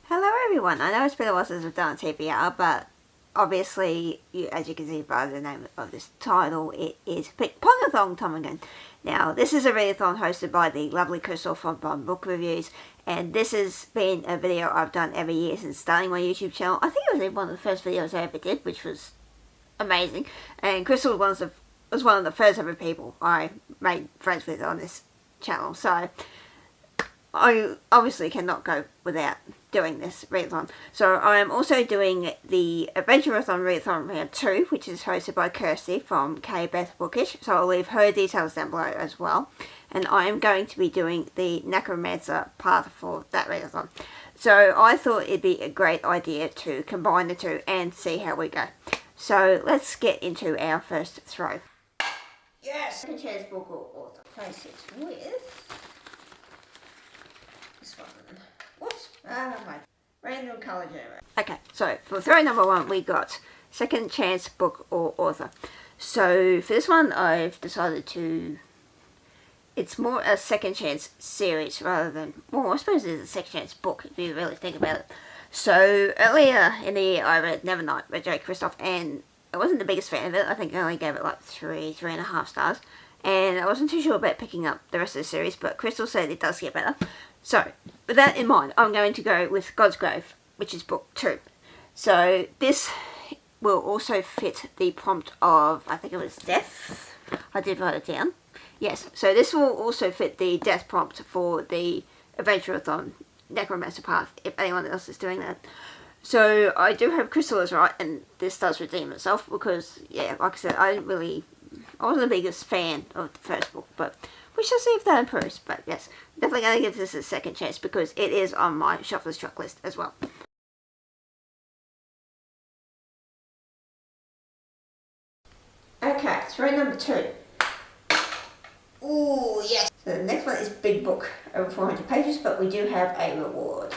Hello everyone, I know it's been a while since we've done a TBR, but obviously, as you can see by the name of this title, it is Pickpongathon time again. Now, this is a readathon hosted by the lovely Crystal from Book Reviews, and this has been a video I've done every year since starting my YouTube channel. I think it was one of the first videos I ever did, which was amazing, and Crystal was one of the first ever people I made friends with on this channel, so I obviously cannot go without doing this readathon. So I am also doing the Adventurerathon Readathon Round 2, which is hosted by Kirsty from Beth Bookish, so I'll leave her details down below as well. And I am going to be doing the Necromancer part for that readathon. So I thought it'd be a great idea to combine the two and see how we go. So let's get into our first throw. Yes! Second chance book or author. Place it with this one. Whoops. My random colour generator. Okay, so for throw number 1 we got second chance book or author. So for this one I've decided to, it's more a second chance series rather than, well, I suppose it's a second chance book if you really think about it. So earlier in the year I read Nevernight by J. Kristoff, and I wasn't the biggest fan of it. I think I only gave it like 3.5 stars. And I wasn't too sure about picking up the rest of the series, but Crystal said it does get better. So, with that in mind, I'm going to go with God's Grave, which is book 2. So, this will also fit the prompt of, I think it was death. I did write it down. Yes, so this will also fit the death prompt for the Adventurerathon Necromancer path, if anyone else is doing that. So, I do hope Crystal is right, and this does redeem itself, because, yeah, like I said, I wasn't the biggest fan of the first book, but we shall see if that improves. But yes, definitely going to give this a second chance because it is on my Shuffler's Truck list as well. Okay, throw number 2. Ooh, yes! So the next one is Big Book, over 400 pages, but we do have a reward.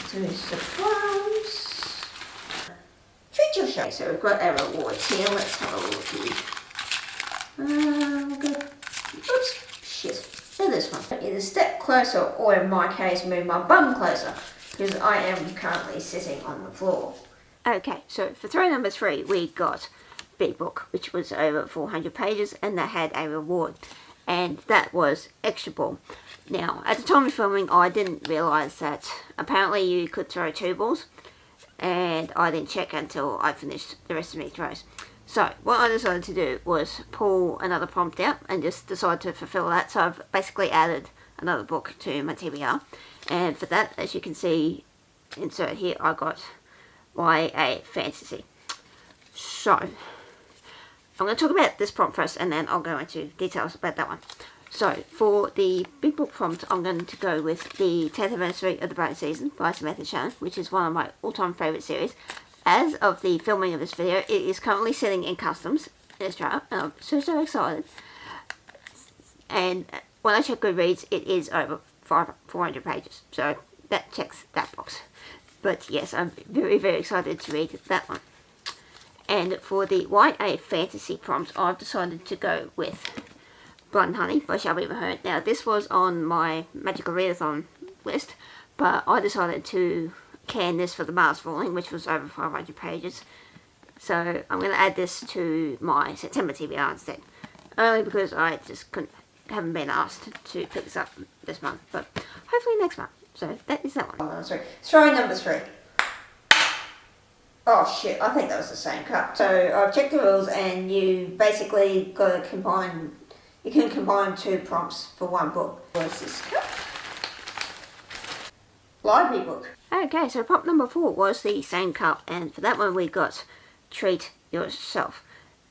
So, to surprise. Treat yourself. So we've got our rewards here. Let's have a look. Good. Oops, shit. So this one. It is step closer, or in my case, move my bum closer, because I am currently sitting on the floor. Okay, so for throw number 3, we got Big Book, which was over 400 pages, and that had a reward, and that was Extra Ball. Now, at the time of filming, I didn't realise that apparently you could throw 2 balls, and I didn't check until I finished the rest of my throws. So what I decided to do was pull another prompt out and just decide to fulfill that. So I've basically added another book to my TBR, and for that, as you can see, insert here, I got YA Fantasy. So I'm going to talk about this prompt first, and then I'll go into details about that one. So, for the Big Book prompt, I'm going to go with the 10th anniversary of the Bright Season by Samantha Shannon, which is one of my all-time favourite series. As of the filming of this video, it is currently sitting in customs in Australia, and I'm so excited. And when I check Goodreads, it is over 400 pages, so that checks that box. But yes, I'm very excited to read that one. And for the YA Fantasy prompt, I've decided to go with Blood and Honey by Shelby Mahone. Now, this was on my Magical Readathon list, but I decided to can this for the Mars Falling, which was over 500 pages. So I'm going to add this to my September TBR instead. Only because I just haven't been asked to pick this up this month, but hopefully next month. So that is that one. Oh, sorry. Throw number 3. Oh shit, I think that was the same cup. So I've checked the rules, and you basically got to combine. You can combine 2 prompts for 1 book. What's this cup? Library book. Okay, so prompt number 4 was the same cup, and for that one we got Treat Yourself.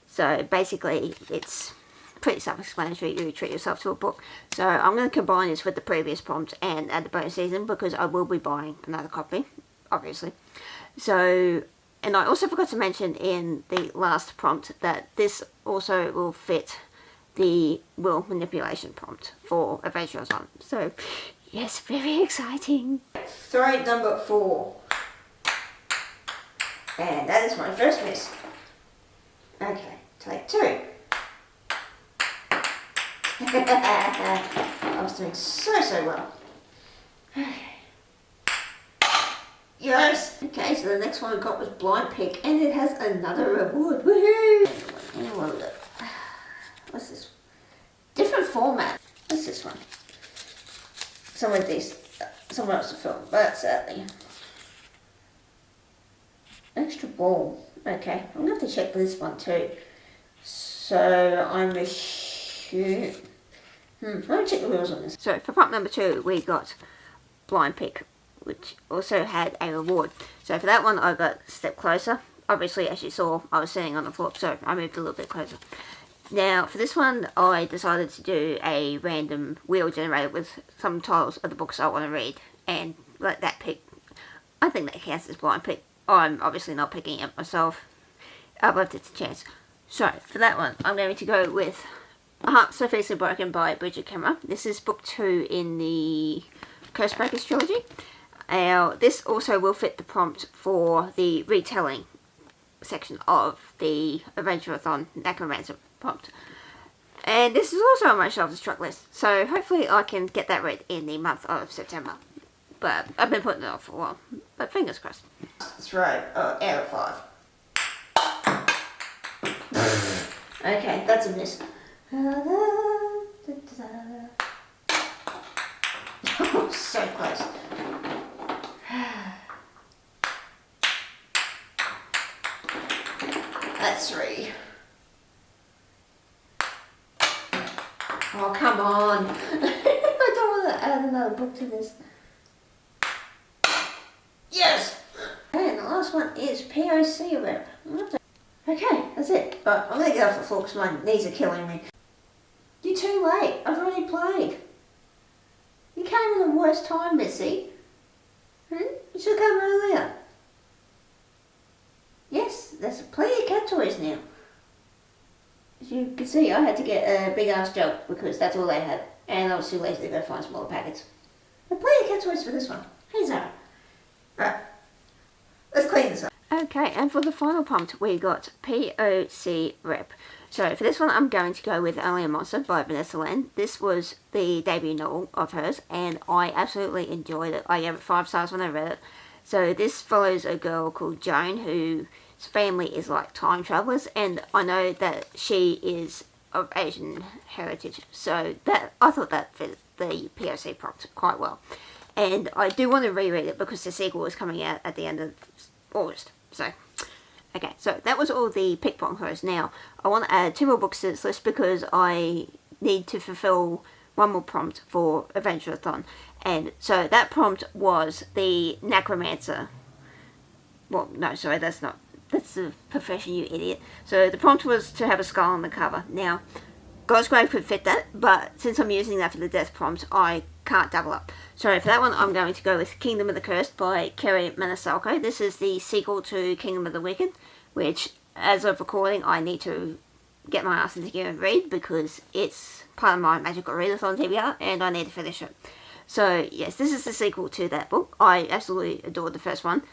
So basically it's pretty self-explanatory. You treat yourself to a book. So I'm going to combine this with the previous prompt and add the bonus season, because I will be buying another copy, obviously. So, and I also forgot to mention in the last prompt that this also will fit the will manipulation prompt for Adventurerathon. So, yes, very exciting. Throw number 4. And that is my first miss. Okay, take 2. I was doing so well. Okay. Yes! Okay, so the next one I got was Blind Pick, and it has another reward. Woohoo! What is it? What's this? Different format. What's this one? Some of these, someone else to film, but sadly. Extra ball. Okay, I'm going to have to check this one too. So I'm assuming. Let me check the rules on this. So for prompt number 2, we got Blind Pick, which also had a reward. So for that one, I got Step Closer. Obviously, as you saw, I was sitting on the floor, so I moved a little bit closer. Now, for this one, I decided to do a random wheel generator with some titles of the books I want to read, and let that pick. I think that counts as Blind Pick. I'm obviously not picking it myself. I've left it to chance. So, for that one, I'm going to go with A Heart So Fiercely Broken by Bridget Kemmerer. This is book 2 in the Cursebreakers trilogy. Now, this also will fit the prompt for the retelling section of the Adventurerathon Necromancer prompt. And this is also on my self-destruct list, so hopefully I can get that read in the month of September. But I've been putting it off for a while, but fingers crossed. That's right, out of 5. Okay, that's a miss. Oh, so close. That's 3. Oh, come on. I don't want to add another book to this. Yes! And the last one is POC rep. Okay, that's it. But I'm going to get off the floor because my knees are killing me. You're too late. I've already played. You came at the worst time, Missy. You should have come earlier. Yes, there's plenty of cat toys now. As you can see, I had to get a big ass jug because that's all they had. And I was too lazy to go find smaller packets. There's plenty of cat toys for this one. Hey, Zara. Right. Let's clean this up. Okay, and for the final prompt, we got POC Rep. So for this one, I'm going to go with Only a Monster by Vanessa Land. This was the debut novel of hers, and I absolutely enjoyed it. I gave it 5 stars when I read it. So this follows a girl called Joan, whose family is like time travelers, and I know that she is of Asian heritage. So that I thought that fit the POC prompt quite well. And I do want to reread it because the sequel is coming out at the end of August. So, okay, so that was all the Pickpong heroes. Now, I want to add 2 more books to this list because I need to fulfill one more prompt for Adventurerathon. And so that prompt was the Necromancer. Well, no, sorry, that's not. That's the profession, you idiot. So the prompt was to have a skull on the cover. Now, God's Grave could fit that, but since I'm using that for the death prompt, I can't double up. So for that one, I'm going to go with Kingdom of the Cursed by Kerry Manasalko. This is the sequel to Kingdom of the Wicked, which, as of recording, I need to get my ass into gear and read because it's part of my magical Readathon TBR, and I need to finish it. So yes, this is the sequel to that book. I absolutely adored the first one.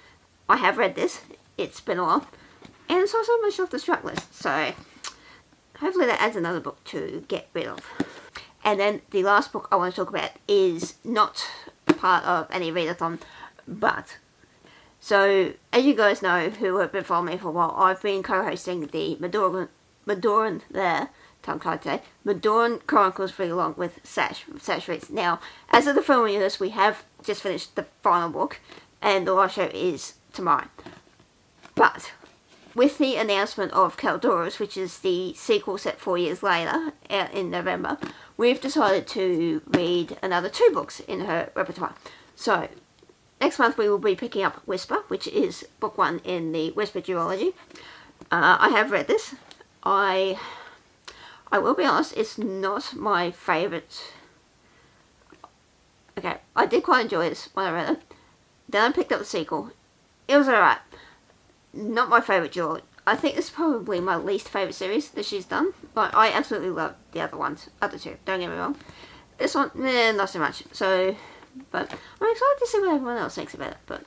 I have read this. It's been a while, and it's also on my self-destruct list. So hopefully that adds another book to get rid of. And then the last book I want to talk about is not part of any readathon, but so as you guys know who have been following me for a while, I've been co-hosting the Madoran Chronicles read along with Sash Reads. Now, as of the filming of this, we have just finished the final book, and the live show is tomorrow. But with the announcement of Caldoros, which is the sequel set 4 years later, out in November, we've decided to read another 2 books in her repertoire. So, next month we will be picking up Whisper, which is book 1 in the Whisper duology. I have read this. I will be honest, it's not my favourite. Okay, I did quite enjoy this when I read it. Then I picked up the sequel. It was alright. Not my favourite duology. I think this is probably my least favourite series that she's done. But I absolutely love the other 2, don't get me wrong. This one, not so much. So, but I'm excited to see what everyone else thinks about it. But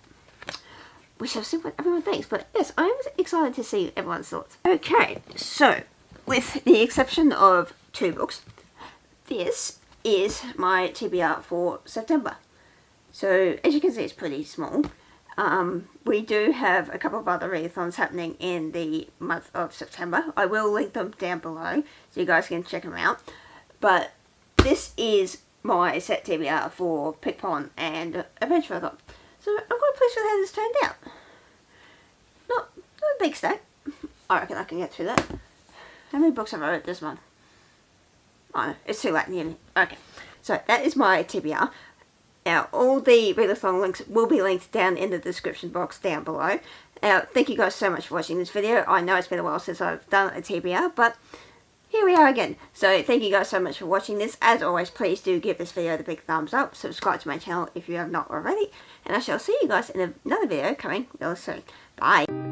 we shall see what everyone thinks. But yes, I'm excited to see everyone's thoughts. Okay, so with the exception of 2 books, this is my TBR for September. So as you can see, it's pretty small. We do have a couple of other readathons happening in the month of September. I will link them down below so you guys can check them out. But this is my Sept TBR for Pickpong and Adventurerathon. So I'm quite pleased with how this turned out. Not a big stack. I reckon I can get through that. How many books have I read this month? Oh no, it's too late in the evening. Okay, so that is my TBR. Now, all the Readathon links will be linked down in the description box down below. Now, thank you guys so much for watching this video. I know it's been a while since I've done a TBR, but here we are again. So, thank you guys so much for watching this. As always, please do give this video the big thumbs up. Subscribe to my channel if you have not already. And I shall see you guys in another video coming real soon. Bye!